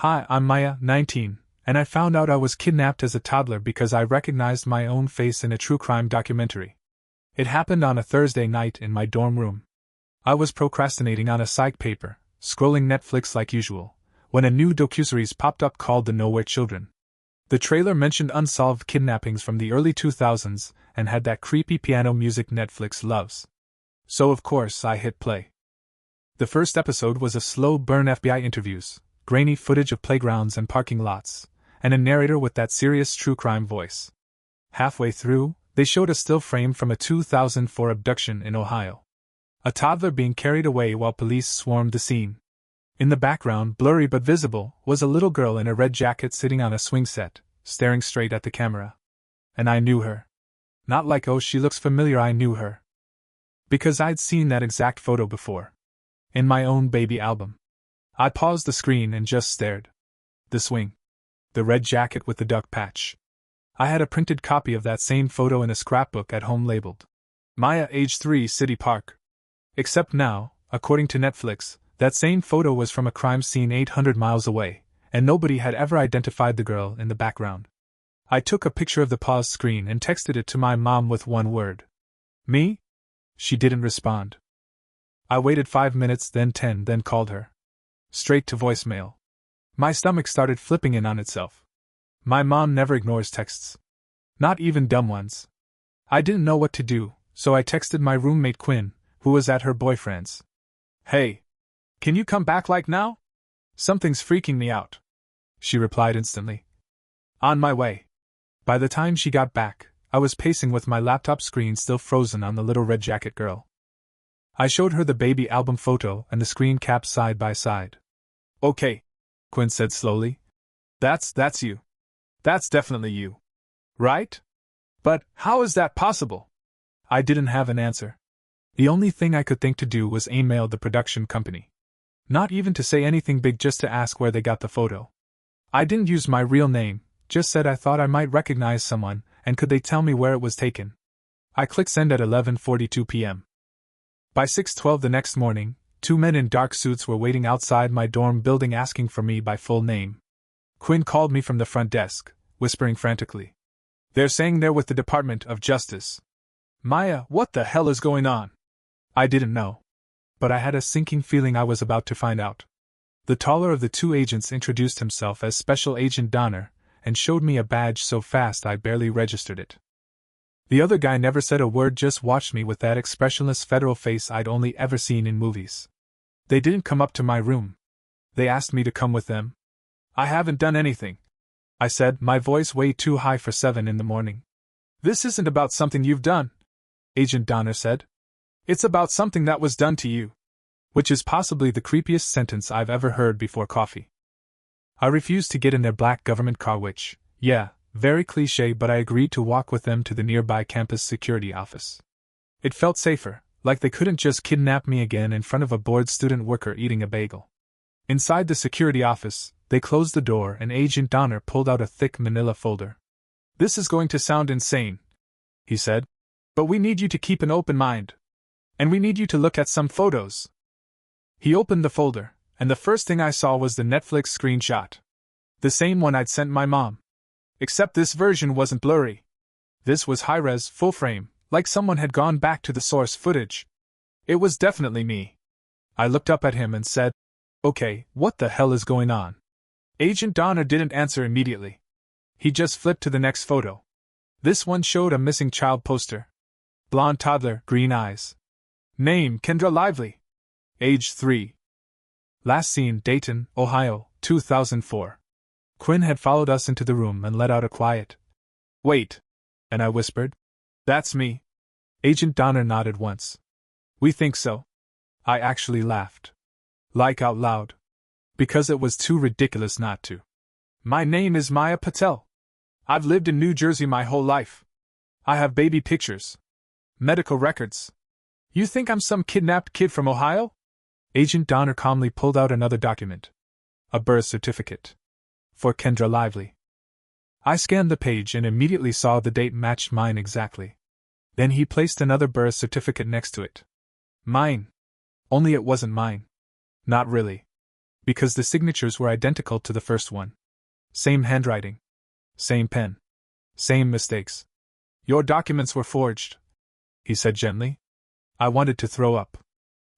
Hi, I'm Maya, 19, and I found out I was kidnapped as a toddler because I recognized my own face in a true crime documentary. It happened on a Thursday night in my dorm room. I was procrastinating on a psych paper, scrolling Netflix like usual, when a new Docuseries popped up called The Nowhere Children. The trailer mentioned unsolved kidnappings from the early 2000s and had that creepy piano music Netflix loves. So of course I hit play. The first episode was a slow burn FBI interviews, grainy footage of playgrounds and parking lots, and a narrator with that serious true crime voice. Halfway through, they showed a still frame from a 2004 abduction in Ohio. A toddler being carried away while police swarmed the scene. In the background, blurry but visible, was a little girl in a red jacket sitting on a swing set, staring straight at the camera. And I knew her. Not like, oh, she looks familiar, I knew her. Because I'd seen that exact photo before. In my own baby album. I paused the screen and just stared. The swing. The red jacket with the duck patch. I had a printed copy of that same photo in a scrapbook at home labeled Maya, age 3, City Park. Except now, according to Netflix, that same photo was from a crime scene 800 miles away, and nobody had ever identified the girl in the background. I took a picture of the paused screen and texted it to my mom with one word. Me? She didn't respond. I waited 5 minutes, then 10, then called her. Straight to voicemail. My stomach started flipping in on itself. My mom never ignores texts. Not even dumb ones. I didn't know what to do, so I texted my roommate Quinn, who was at her boyfriend's. Hey! Can you come back like now? Something's freaking me out. She replied instantly. On my way. By the time she got back, I was pacing with my laptop screen still frozen on the little red jacket girl. I showed her the baby album photo and the screen cap side by side. Okay, Quinn said slowly. That's you. That's definitely you. Right? But how is that possible? I didn't have an answer. The only thing I could think to do was email the production company. Not even to say anything big, just to ask where they got the photo. I didn't use my real name, just said I thought I might recognize someone, and could they tell me where it was taken. I clicked send at 11:42 p.m. By 6:12 the next morning, 2 men in dark suits were waiting outside my dorm building asking for me by full name. Quinn called me from the front desk, whispering frantically. They're saying they're with the Department of Justice. Maya, what the hell is going on? I didn't know. But I had a sinking feeling I was about to find out. The taller of the two agents introduced himself as Special Agent Donner, and showed me a badge so fast I barely registered it. The other guy never said a word, just watched me with that expressionless federal face I'd only ever seen in movies. They didn't come up to my room. They asked me to come with them. I haven't done anything, I said, my voice way too high for 7 in the morning. This isn't about something you've done, Agent Donner said. It's about something that was done to you. Which is possibly the creepiest sentence I've ever heard before coffee. I refused to get in their black government car, which, yeah, very cliché, but I agreed to walk with them to the nearby campus security office. It felt safer, like they couldn't just kidnap me again in front of a bored student worker eating a bagel. Inside the security office, they closed the door and Agent Donner pulled out a thick manila folder. This is going to sound insane, he said, but we need you to keep an open mind. And we need you to look at some photos. He opened the folder, and the first thing I saw was the Netflix screenshot. The same one I'd sent my mom. Except this version wasn't blurry. This was high-res, full-frame, like someone had gone back to the source footage. It was definitely me. I looked up at him and said, Okay, what the hell is going on? Agent Donner didn't answer immediately. He just flipped to the next photo. This one showed a missing child poster. Blonde toddler, green eyes. Name, Kendra Lively. Age 3. Last seen, Dayton, Ohio, 2004. Quinn had followed us into the room and let out a quiet, Wait, and I whispered, That's me. Agent Donner nodded once. We think so. I actually laughed. Like out loud. Because it was too ridiculous not to. My name is Maya Patel. I've lived in New Jersey my whole life. I have baby pictures. Medical records. You think I'm some kidnapped kid from Ohio? Agent Donner calmly pulled out another document. A birth certificate. For Kendra Lively. I scanned the page and immediately saw the date matched mine exactly. Then he placed another birth certificate next to it. Mine. Only it wasn't mine. Not really. Because the signatures were identical to the first one. Same handwriting. Same pen. Same mistakes. Your documents were forged, he said gently. I wanted to throw up.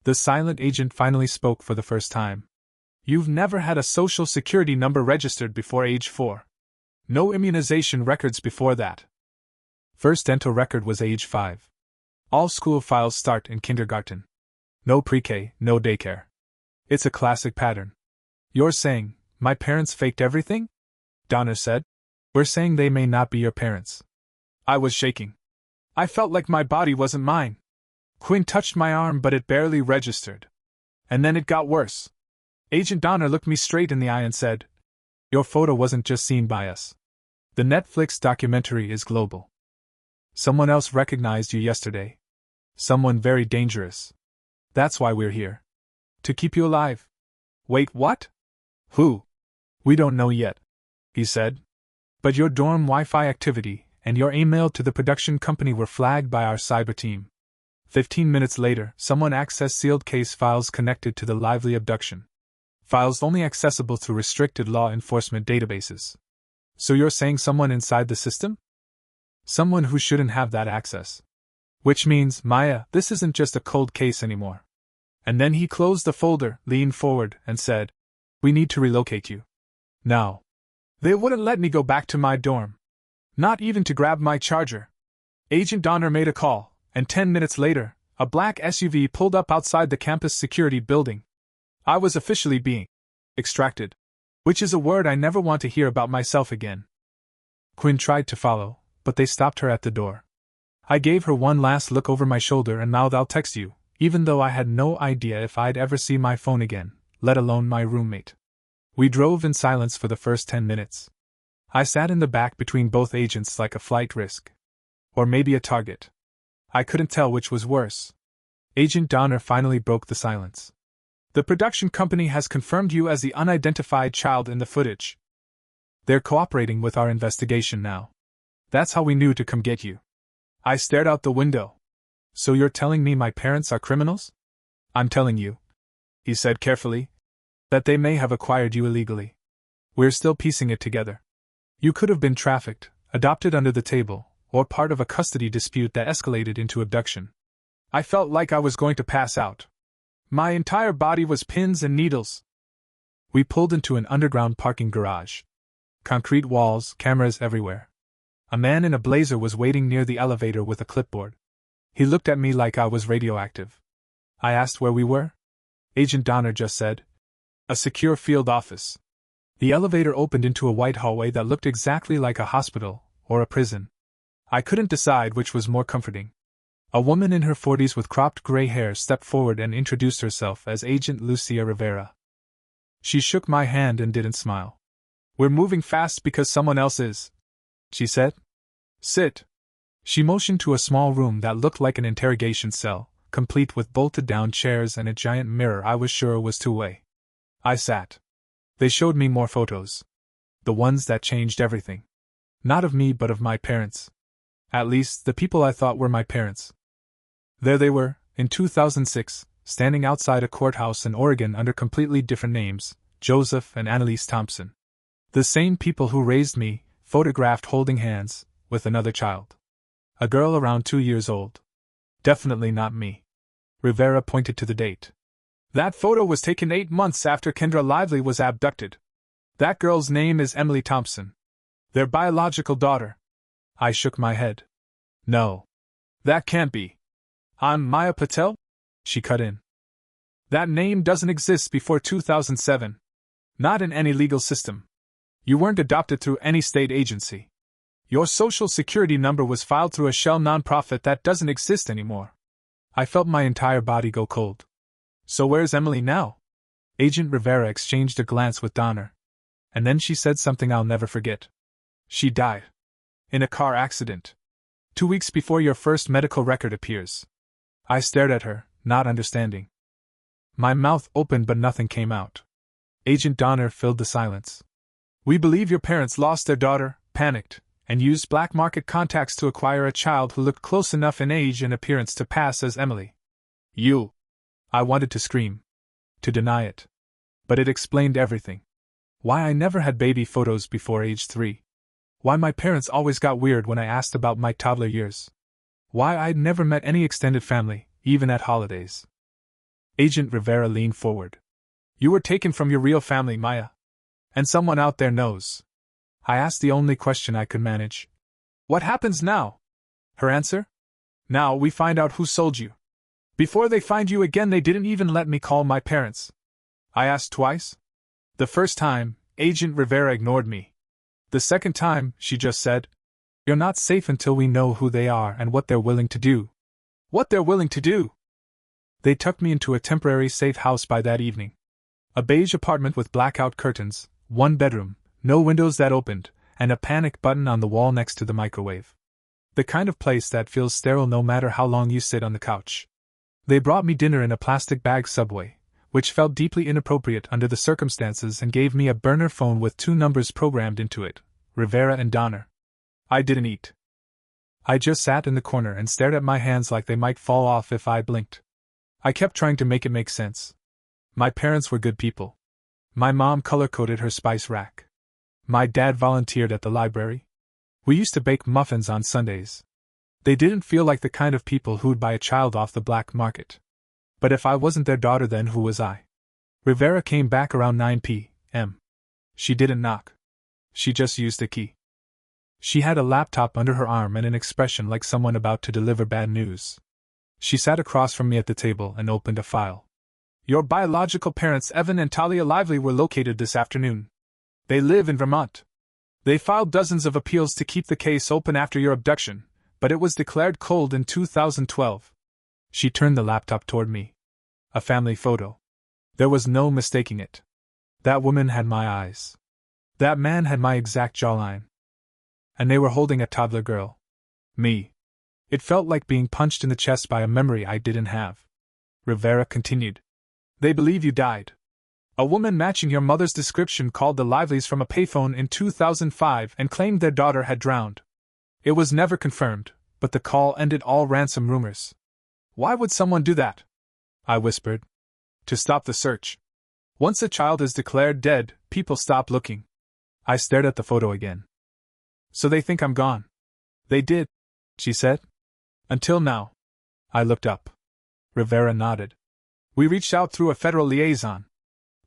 The silent agent finally spoke for the first time. You've never had a social security number registered before age 4. No immunization records before that. First dental record was age 5. All school files start in kindergarten. No pre-K, no daycare. It's a classic pattern. You're saying, my parents faked everything? Donner said. We're saying they may not be your parents. I was shaking. I felt like my body wasn't mine. Quinn touched my arm, but it barely registered. And then it got worse. Agent Donner looked me straight in the eye and said, your photo wasn't just seen by us. The Netflix documentary is global. Someone else recognized you yesterday. Someone very dangerous. That's why we're here. To keep you alive. Wait, what? Who? We don't know yet, he said. But your dorm Wi-Fi activity and your email to the production company were flagged by our cyber team. 15 minutes later, someone accessed sealed case files connected to the Lively abduction. Files only accessible through restricted law enforcement databases. So you're saying someone inside the system? Someone who shouldn't have that access. Which means, Maya, this isn't just a cold case anymore. And then he closed the folder, leaned forward, and said, we need to relocate you. Now. They wouldn't let me go back to my dorm. Not even to grab my charger. Agent Donner made a call, and 10 minutes later, a black SUV pulled up outside the campus security building. I was officially being extracted. Which is a word I never want to hear about myself again. Quinn tried to follow, but they stopped her at the door. I gave her one last look over my shoulder and mouthed, I'll text you, even though I had no idea if I'd ever see my phone again, let alone my roommate. We drove in silence for the first 10 minutes. I sat in the back between both agents like a flight risk. Or maybe a target. I couldn't tell which was worse. Agent Donner finally broke the silence. The production company has confirmed you as the unidentified child in the footage. They're cooperating with our investigation now. That's how we knew to come get you. I stared out the window. So you're telling me my parents are criminals? I'm telling you, he said carefully, that they may have acquired you illegally. We're still piecing it together. You could have been trafficked, adopted under the table, or part of a custody dispute that escalated into abduction. I felt like I was going to pass out. My entire body was pins and needles. We pulled into an underground parking garage. Concrete walls, cameras everywhere. A man in a blazer was waiting near the elevator with a clipboard. He looked at me like I was radioactive. I asked where we were. Agent Donner just said, a secure field office. The elevator opened into a white hallway that looked exactly like a hospital or a prison. I couldn't decide which was more comforting. A woman in her 40s with cropped gray hair stepped forward and introduced herself as Agent Lucia Rivera. She shook my hand and didn't smile. We're moving fast because someone else is, she said. Sit. She motioned to a small room that looked like an interrogation cell, complete with bolted-down chairs and a giant mirror I was sure was two-way. I sat. They showed me more photos. The ones that changed everything. Not of me but of my parents. At least, the people I thought were my parents. There they were, in 2006, standing outside a courthouse in Oregon under completely different names, Joseph and Annalise Thompson. The same people who raised me, photographed holding hands, with another child. A girl around 2 years old. Definitely not me. Rivera pointed to the date. That photo was taken 8 months after Kendra Lively was abducted. That girl's name is Emily Thompson. Their biological daughter. I shook my head. No. That can't be. I'm Maya Patel? She cut in. That name doesn't exist before 2007. Not in any legal system. You weren't adopted through any state agency. Your social security number was filed through a shell nonprofit that doesn't exist anymore. I felt my entire body go cold. So where's Emily now? Agent Rivera exchanged a glance with Donner. And then she said something I'll never forget. She died. In a car accident. 2 weeks before your first medical record appears. I stared at her, not understanding. My mouth opened but nothing came out. Agent Donner filled the silence. We believe your parents lost their daughter, panicked, and used black market contacts to acquire a child who looked close enough in age and appearance to pass as Emily. You. I wanted to scream. To deny it. But it explained everything. Why I never had baby photos before age 3. Why my parents always got weird when I asked about my toddler years. Why I'd never met any extended family, even at holidays. Agent Rivera leaned forward. You were taken from your real family, Maya. And someone out there knows. I asked the only question I could manage. What happens now? Her answer? Now we find out who sold you. Before they find you again, they didn't even let me call my parents. I asked twice. The first time, Agent Rivera ignored me. The second time, she just said, You're not safe until we know who they are and what they're willing to do. What they're willing to do? They tucked me into a temporary safe house by that evening. A beige apartment with blackout curtains, 1 bedroom, no windows that opened, and a panic button on the wall next to the microwave. The kind of place that feels sterile no matter how long you sit on the couch. They brought me dinner in a plastic bag Subway, which felt deeply inappropriate under the circumstances, and gave me a burner phone with 2 numbers programmed into it, Rivera and Donner. I didn't eat. I just sat in the corner and stared at my hands like they might fall off if I blinked. I kept trying to make it make sense. My parents were good people. My mom color-coded her spice rack. My dad volunteered at the library. We used to bake muffins on Sundays. They didn't feel like the kind of people who'd buy a child off the black market. But if I wasn't their daughter, then who was I? Rivera came back around 9 p.m. She didn't knock. She just used a key. She had a laptop under her arm and an expression like someone about to deliver bad news. She sat across from me at the table and opened a file. Your biological parents, Evan and Talia Lively, were located this afternoon. They live in Vermont. They filed dozens of appeals to keep the case open after your abduction, but it was declared cold in 2012. She turned the laptop toward me. A family photo. There was no mistaking it. That woman had my eyes. That man had my exact jawline. And they were holding a toddler girl. Me. It felt like being punched in the chest by a memory I didn't have. Rivera continued. They believe you died. A woman matching your mother's description called the Liveleys from a payphone in 2005 and claimed their daughter had drowned. It was never confirmed, but the call ended all ransom rumors. Why would someone do that? I whispered. To stop the search. Once a child is declared dead, people stop looking. I stared at the photo again. So they think I'm gone. They did, she said. Until now. I looked up. Rivera nodded. We reached out through a federal liaison.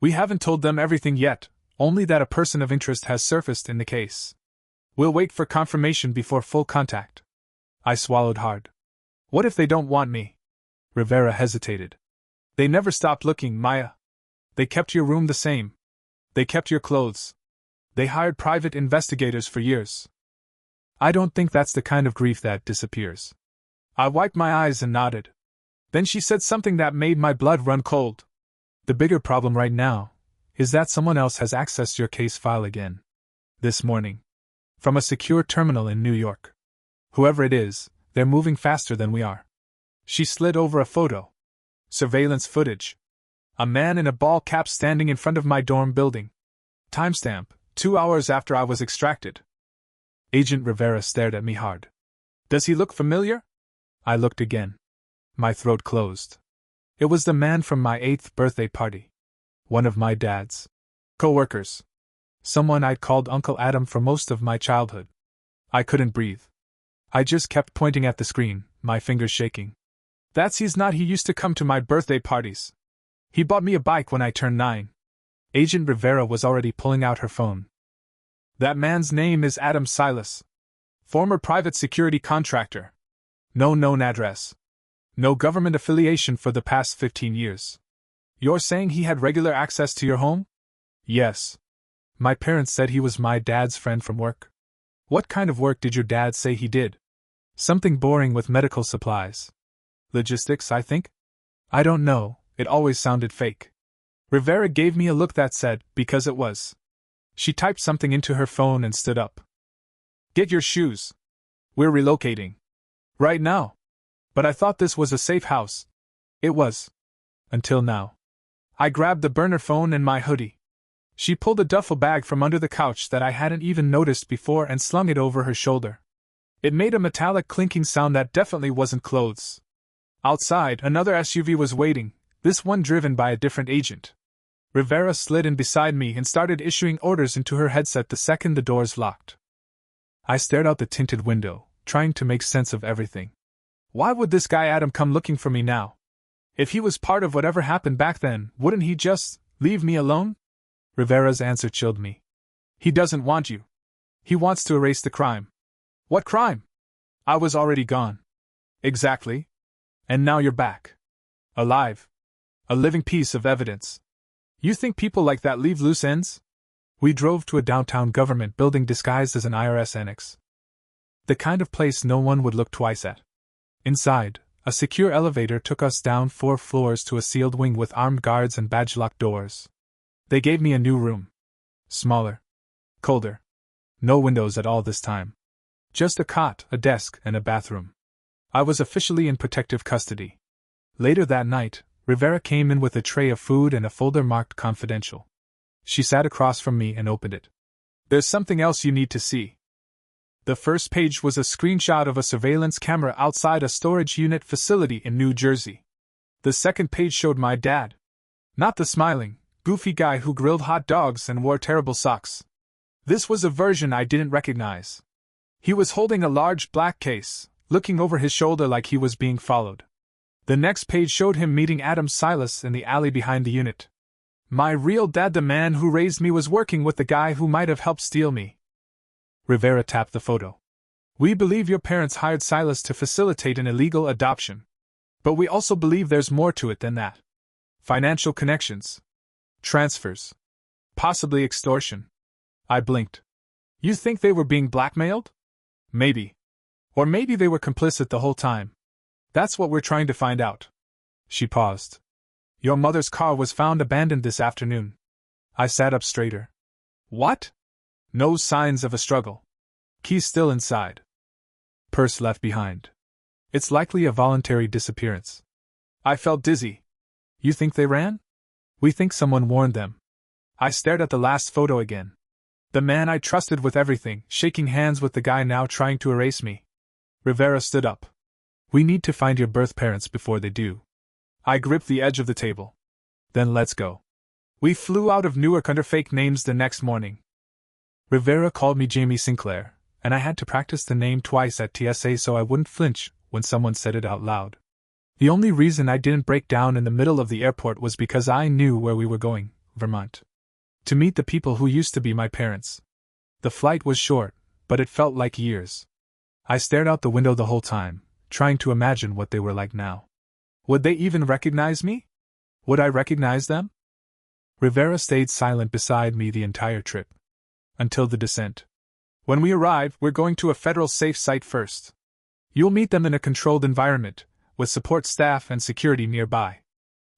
We haven't told them everything yet, only that a person of interest has surfaced in the case. We'll wait for confirmation before full contact. I swallowed hard. What if they don't want me? Rivera hesitated. They never stopped looking, Maya. They kept your room the same. They kept your clothes. They hired private investigators for years. I don't think that's the kind of grief that disappears. I wiped my eyes and nodded. Then she said something that made my blood run cold. The bigger problem right now is that someone else has accessed your case file again. This morning. From a secure terminal in New York. Whoever it is, they're moving faster than we are. She slid over a photo. Surveillance footage. A man in a ball cap standing in front of my dorm building. Timestamp, 2 hours after I was extracted. Agent Rivera stared at me hard. Does he look familiar? I looked again. My throat closed. It was the man from my 8th birthday party. One of my dad's co-workers. Someone I'd called Uncle Adam for most of my childhood. I couldn't breathe. I just kept pointing at the screen, my fingers shaking. He's not. He used to come to my birthday parties. He bought me a bike when I turned 9. Agent Rivera was already pulling out her phone. That man's name is Adam Silas. Former private security contractor. No known address. No government affiliation for the past 15 years. You're saying he had regular access to your home? Yes. My parents said he was my dad's friend from work. What kind of work did your dad say he did? Something boring with medical supplies. Logistics, I think? I don't know, it always sounded fake. Rivera gave me a look that said, because it was. She typed something into her phone and stood up. Get your shoes. We're relocating. Right now. But I thought this was a safe house. It was. Until now. I grabbed the burner phone and my hoodie. She pulled a duffel bag from under the couch that I hadn't even noticed before and slung it over her shoulder. It made a metallic clinking sound that definitely wasn't clothes. Outside, another SUV was waiting, this one driven by a different agent. Rivera slid in beside me and started issuing orders into her headset the second the doors locked. I stared out the tinted window, trying to make sense of everything. Why would this guy Adam come looking for me now? If he was part of whatever happened back then, wouldn't he just leave me alone? Rivera's answer chilled me. He doesn't want you. He wants to erase the crime. What crime? I was already gone. Exactly. And now you're back. Alive. A living piece of evidence. You think people like that leave loose ends? We drove to a downtown government building disguised as an IRS annex. The kind of place no one would look twice at. Inside, a secure elevator took us down 4 floors to a sealed wing with armed guards and badge-locked doors. They gave me a new room. Smaller. Colder. No windows at all this time. Just a cot, a desk, and a bathroom. I was officially in protective custody. Later that night, Rivera came in with a tray of food and a folder marked confidential. She sat across from me and opened it. There's something else you need to see. The first page was a screenshot of a surveillance camera outside a storage unit facility in New Jersey. The second page showed my dad. Not the smiling, goofy guy who grilled hot dogs and wore terrible socks. This was a version I didn't recognize. He was holding a large black case, looking over his shoulder like he was being followed. The next page showed him meeting Adam Silas in the alley behind the unit. My real dad, the man who raised me, was working with the guy who might have helped steal me. Rivera tapped the photo. We believe your parents hired Silas to facilitate an illegal adoption. But we also believe there's more to it than that. Financial connections. Transfers. Possibly extortion. I blinked. You think they were being blackmailed? Maybe. Or maybe they were complicit the whole time. That's what we're trying to find out. She paused. Your mother's car was found abandoned this afternoon. I sat up straighter. What? No signs of a struggle. Keys still inside. Purse left behind. It's likely a voluntary disappearance. I felt dizzy. You think they ran? We think someone warned them. I stared at the last photo again. The man I trusted with everything, shaking hands with the guy now trying to erase me. Rivera stood up. We need to find your birth parents before they do. I gripped the edge of the table. Then let's go. We flew out of Newark under fake names the next morning. Rivera called me Jamie Sinclair, and I had to practice the name twice at TSA so I wouldn't flinch when someone said it out loud. The only reason I didn't break down in the middle of the airport was because I knew where we were going, Vermont. To meet the people who used to be my parents. The flight was short, but it felt like years. I stared out the window the whole time, trying to imagine what they were like now. Would they even recognize me? Would I recognize them? Rivera stayed silent beside me the entire trip. Until the descent. When we arrive, we're going to a federal safe site first. You'll meet them in a controlled environment, with support staff and security nearby.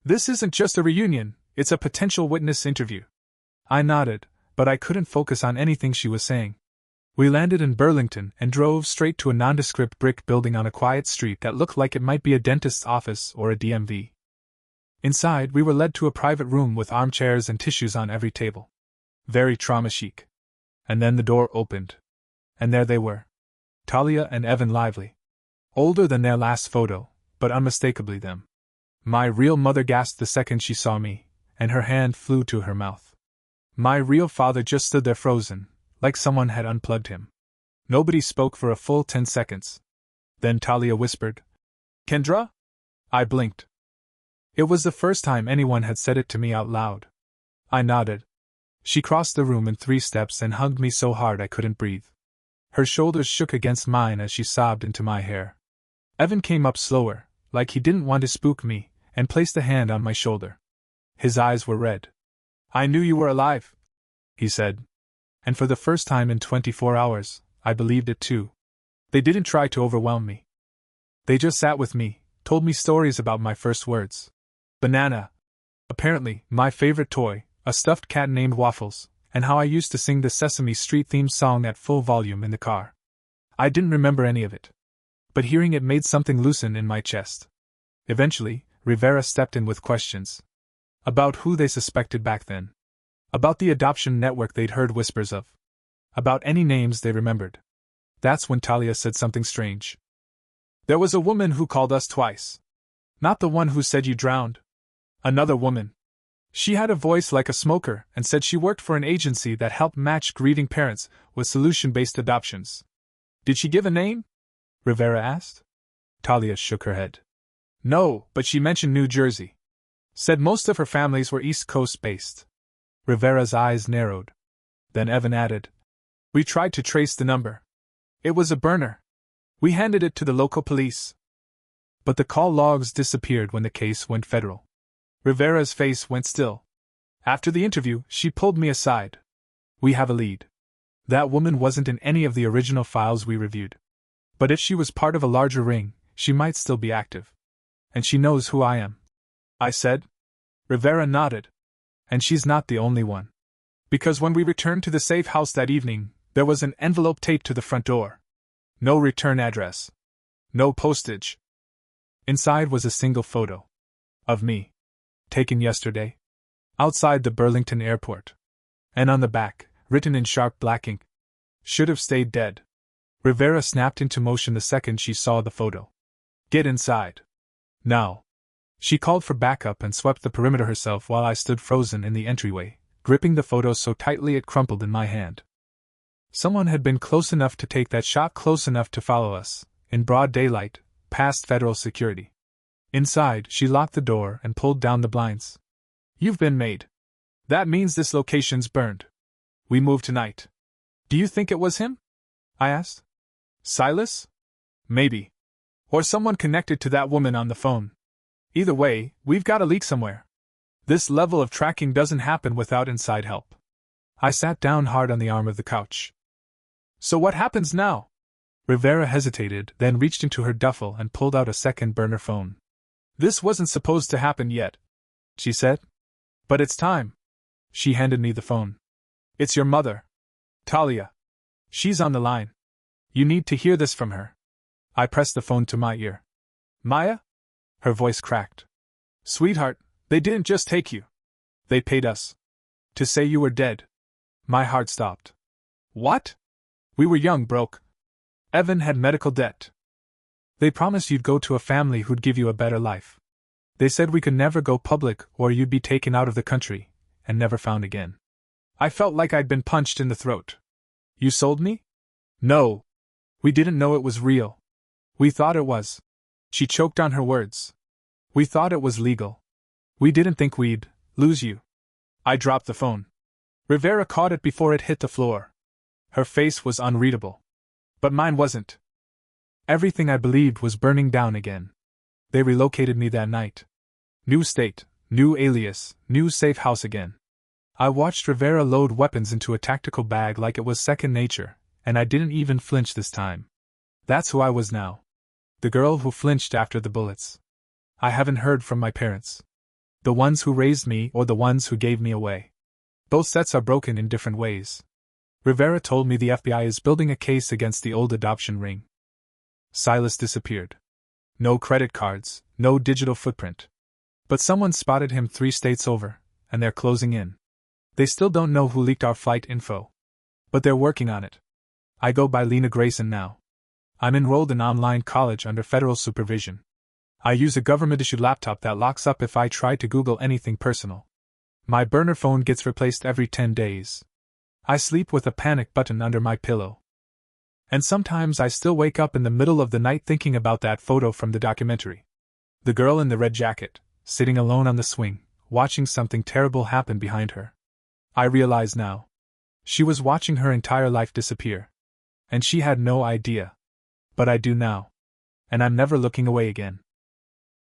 This isn't just a reunion, it's a potential witness interview. I nodded, but I couldn't focus on anything she was saying. We landed in Burlington and drove straight to a nondescript brick building on a quiet street that looked like it might be a dentist's office or a DMV. Inside, we were led to a private room with armchairs and tissues on every table. Very trauma chic. And then the door opened. And there they were. Talia and Evan Lively. Older than their last photo, but unmistakably them. My real mother gasped the second she saw me, and her hand flew to her mouth. My real father just stood there frozen, like someone had unplugged him. Nobody spoke for a full 10 seconds. Then Talia whispered, Kendra? I blinked. It was the first time anyone had said it to me out loud. I nodded. She crossed the room in 3 steps and hugged me so hard I couldn't breathe. Her shoulders shook against mine as she sobbed into my hair. Evan came up slower, like he didn't want to spook me, and placed a hand on my shoulder. His eyes were red. I knew you were alive, he said. And for the first time in 24 hours, I believed it too. They didn't try to overwhelm me. They just sat with me, told me stories about my first words. Banana. Apparently, my favorite toy, a stuffed cat named Waffles, and how I used to sing the Sesame Street theme song at full volume in the car. I didn't remember any of it. But hearing it made something loosen in my chest. Eventually, Rivera stepped in with questions. About who they suspected back then. About the adoption network they'd heard whispers of. About any names they remembered. That's when Talia said something strange. There was a woman who called us twice. Not the one who said you drowned. Another woman. She had a voice like a smoker and said she worked for an agency that helped match grieving parents with solution-based adoptions. Did she give a name? Rivera asked. Talia shook her head. No, but she mentioned New Jersey. Said most of her families were East Coast based. Rivera's eyes narrowed. Then Evan added, We tried to trace the number. It was a burner. We handed it to the local police. But the call logs disappeared when the case went federal. Rivera's face went still. After the interview, she pulled me aside. We have a lead. That woman wasn't in any of the original files we reviewed. But if she was part of a larger ring, she might still be active. And she knows who I am. I said. Rivera nodded. And she's not the only one. Because when we returned to the safe house that evening, there was an envelope taped to the front door. No return address. No postage. Inside was a single photo. Of me. Taken yesterday. Outside the Burlington airport. And on the back, written in sharp black ink. Should have stayed dead. Rivera snapped into motion the second she saw the photo. Get inside. Now. She called for backup and swept the perimeter herself while I stood frozen in the entryway, gripping the photo so tightly it crumpled in my hand. Someone had been close enough to take that shot, close enough to follow us, in broad daylight, past federal security. Inside, she locked the door and pulled down the blinds. You've been made. That means this location's burned. We move tonight. Do you think it was him? I asked. Silas? Maybe. Or someone connected to that woman on the phone. Either way, we've got a leak somewhere. This level of tracking doesn't happen without inside help. I sat down hard on the arm of the couch. So what happens now? Rivera hesitated, then reached into her duffel and pulled out a second burner phone. This wasn't supposed to happen yet, she said. But it's time. She handed me the phone. It's your mother. Talia. She's on the line. You need to hear this from her. I pressed the phone to my ear. Maya? Her voice cracked. Sweetheart, they didn't just take you. They paid us. To say you were dead. My heart stopped. What? We were young, broke. Evan had medical debt. They promised you'd go to a family who'd give you a better life. They said we could never go public or you'd be taken out of the country and never found again. I felt like I'd been punched in the throat. You sold me? No. We didn't know it was real. We thought it was. She choked on her words. We thought it was legal. We didn't think we'd lose you. I dropped the phone. Rivera caught it before it hit the floor. Her face was unreadable. But mine wasn't. Everything I believed was burning down again. They relocated me that night. New state, new alias, new safe house again. I watched Rivera load weapons into a tactical bag like it was second nature, and I didn't even flinch this time. That's who I was now. The girl who flinched after the bullets. I haven't heard from my parents. The ones who raised me or the ones who gave me away. Both sets are broken in different ways. Rivera told me the FBI is building a case against the old adoption ring. Silas disappeared. No credit cards, no digital footprint. But someone spotted him 3 states over, and they're closing in. They still don't know who leaked our flight info. But they're working on it. I go by Lena Grayson now. I'm enrolled in online college under federal supervision. I use a government-issued laptop that locks up if I try to Google anything personal. My burner phone gets replaced every 10 days. I sleep with a panic button under my pillow. And sometimes I still wake up in the middle of the night thinking about that photo from the documentary. The girl in the red jacket, sitting alone on the swing, watching something terrible happen behind her. I realize now. She was watching her entire life disappear. And she had no idea. But I do now. And I'm never looking away again.